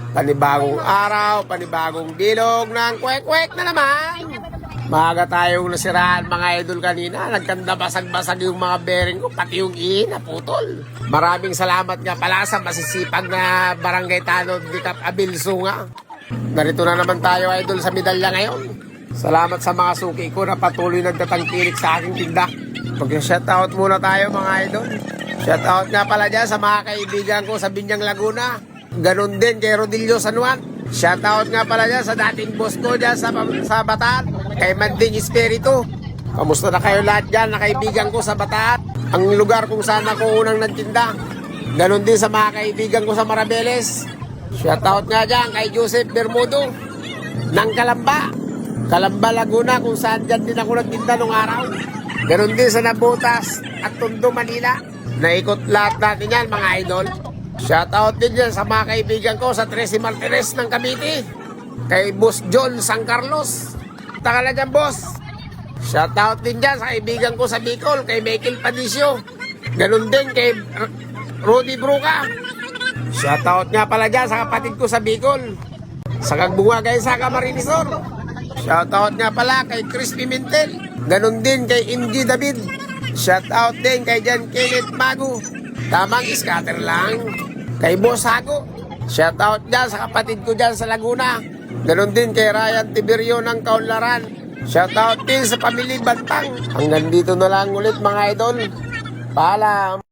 Panibagong araw, panibagong bilog ng kwek-kwek na naman. Maaga tayong nasiraan mga idol kanina. Nagkanda basag-basag yung mga bearing ko, pati yung naputol. Maraming salamat nga pala sa masisipag na barangay tanod ni Kap Abilso nga. Narito na naman tayo idol sa medalya ngayon. Salamat sa mga suki ko na patuloy nagtatangkilik sa aking tinda. Mag-shoutout muna tayo mga idol. Shoutout nga pala dyan sa mga kaibigan ko sa Binyang Laguna. Ganon din kay Rodilio San Juan. Shoutout nga pala dyan sa dating boss ko dyan sa Bataan. Kay Manding Espiritu. Kamusta na kayo lahat dyan na kaibigan ko sa Bataan? Ang lugar kung saan ako unang nagtinda. Ganon din sa mga kaibigan ko sa Marabeles. Shoutout nga dyan kay Joseph Bermudo ng Calamba, Laguna, kung saan dyan din ako nagtinda nung araw. Ganon din sa Nabotas at Tondo, Manila. Naikot lahat natin yan mga idol. Shoutout din dyan sa mga kaibigan ko sa 13 Martires ng Cavite. Kay Boss John San Carlos. Taka na dyan, boss. Shoutout din dyan sa kaibigan ko sa Bicol, kay Michael Padisio. Ganon din kay Rudy Bruca. Shoutout nga pala dyan sa kapatid ko sa Bicol, sa Kagbunga kay Saka Marinisor. Shoutout nga pala kay Chris Pimentel. Ganon din kay MG David. Shoutout din kay Jan Kenneth Magu. Tamang scatter lang. Kay Boss Hago. Shoutout dyan sa kapatid ko dyan sa Laguna. Ganon din kay Ryan Tiberio ng Kaunlaran. Shoutout din sa pamilya Bantang. Hanggang dito na lang ulit mga idol. Paalam.